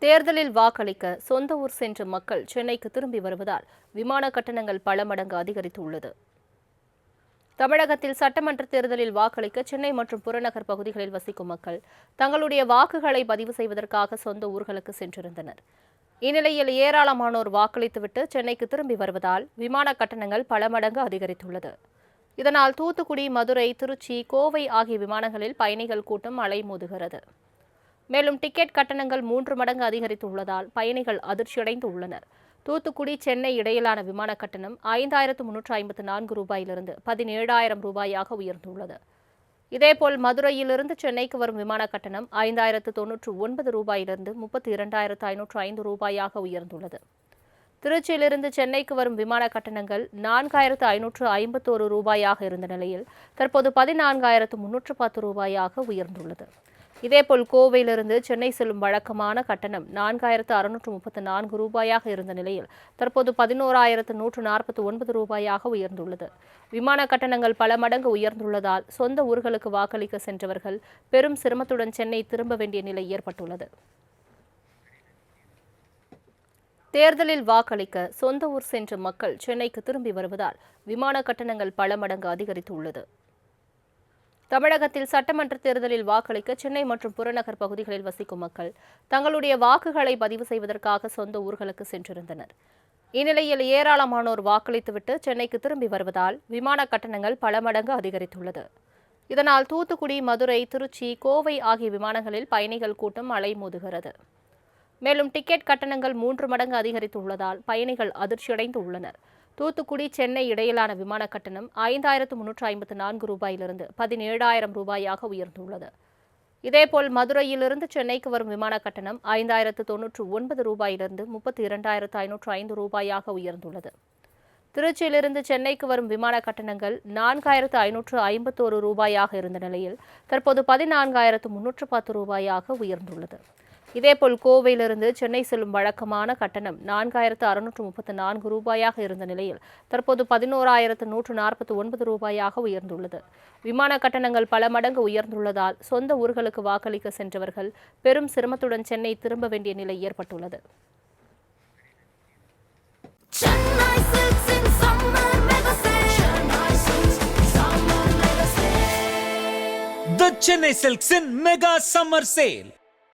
தேர்தலில் வாக்களிக்க சொந்த ஊர் சென்ற மக்கள் சென்னைக்கு திரும்பி வருவதால் விமான கட்டணங்கள் பல மடங்கு அதிகரித்துள்ளது. தமிழகத்தில் சட்டமன்ற தேர்தலில் வாக்களிக்க சென்னை மற்றும் புறநகர் பகுதிகளில் வசிக்கும் மக்கள் தங்களுடைய வாக்குகளை பதிவு செய்வதற்காக சொந்த ஊர்களுக்கு சென்றிருந்தனர். இந்நிலையில் ஏராளமானோர் வாக்களித்துவிட்டு சென்னைக்கு திரும்பி வருவதால் விமான கட்டணங்கள் பல மடங்கு அதிகரித்துள்ளது. இதனால் தூத்துக்குடி, மதுரை, திருச்சி, கோவை ஆகிய விமானங்களில் பயணிகள் கூட்டம் அலைமோதுகிறது. மேலும் டிக்கெட் கட்டணங்கள் 3 மடங்கு அதிகரித்துள்ளதால் பயணிகள் அதிர்ச்சியடைந்து உள்ளனர். தூத்துக்குடி, சென்னை இடையிலான விமான கட்டணம் 5,354 ரூபாயிலிருந்து 17,000 ரூபாயாக உயர்ந்துள்ளது. இதேபோல் மதுரையிலிருந்து சென்னைக்கு வரும் விமான கட்டணம் 5,099 ரூபாயிலிருந்து 32,505 ரூபாயாக உயர்ந்துள்ளது. திருச்சியிலிருந்து சென்னைக்கு வரும் விமான கட்டணங்கள் 4,551 ரூபாயாக இருந்த நிலையில் தற்போது 14,310 ரூபாயாக உயர்ந்துள்ளது. இதேபோல் கோவையிலிருந்து சென்னை செல்லும் வழக்கமான கட்டணம் 4,634 ரூபாயாக இருந்த நிலையில் தற்போது 11,149 ரூபாயாக உயர்ந்துள்ளது. விமான கட்டணங்கள் பல மடங்கு உயர்ந்துள்ளதால் சொந்த ஊர்களுக்கு வாக்களிக்க சென்றவர்கள் பெரும் சிரமத்துடன் சென்னை திரும்ப வேண்டிய நிலை ஏற்பட்டுள்ளது. தேர்தலில் வாக்களிக்க சொந்த ஊர் சென்ற மக்கள் சென்னைக்கு திரும்பி வருவதால் விமான கட்டணங்கள் பல மடங்கு அதிகரித்துள்ளது. தமிழகத்தில் சட்டமன்ற தேர்தலில் வாக்களிக்க சென்னை மற்றும் புறநகர் பகுதிகளில் வசிக்கும் மக்கள் தங்களுடைய வாக்குகளை பதிவு செய்வதற்காக சொந்த ஊர்களுக்கு சென்றிருந்தனர். இந்நிலையில் ஏராளமானோர் வாக்களித்துவிட்டு சென்னைக்கு திரும்பி வருவதால் விமான கட்டணங்கள் பல மடங்கு அதிகரித்துள்ளது. இதனால் தூத்துக்குடி, மதுரை, திருச்சி, கோவை ஆகிய விமானங்களில் பயணிகள் கூட்டம் அலைமோதுகிறது. மேலும் டிக்கெட் கட்டணங்கள் 3 மடங்கு அதிகரித்துள்ளதால் பயணிகள் அதிர்ச்சியடைந்து உள்ளனர். தூத்துக்குடி, சென்னை இடையிலான விமான கட்டணம் 5,354 ரூபாயிலிருந்து 17,000 ரூபாயாக உயர்ந்துள்ளது. இதேபோல் மதுரையிலிருந்து சென்னைக்கு வரும் விமான கட்டணம் 5,099 ரூபாயிலிருந்து 32,505 ரூபாயாக உயர்ந்துள்ளது. திருச்சியிலிருந்து சென்னைக்கு வரும் விமான கட்டணங்கள் 4,551 ரூபாயாக இருந்த நிலையில் தற்போது 14,310 ரூபாயாக உயர்ந்துள்ளது. இதேபோல் கோவையிலிருந்து சென்னை செல்லும் வழக்கமான கட்டணம் 4,634 ரூபாயாக இருந்த நிலையில் தற்போது 11,149 ரூபாயாக உயர்ந்துள்ளது. விமான கட்டணங்கள் பல மடங்கு உயர்ந்துள்ளதால் சொந்த ஊர்களுக்கு வாக்களிக்க சென்றவர்கள் பெரும் சிரமத்துடன் சென்னை திரும்ப வேண்டிய நிலை ஏற்பட்டுள்ளது. The Chennai Silks in Mega Summer Sale.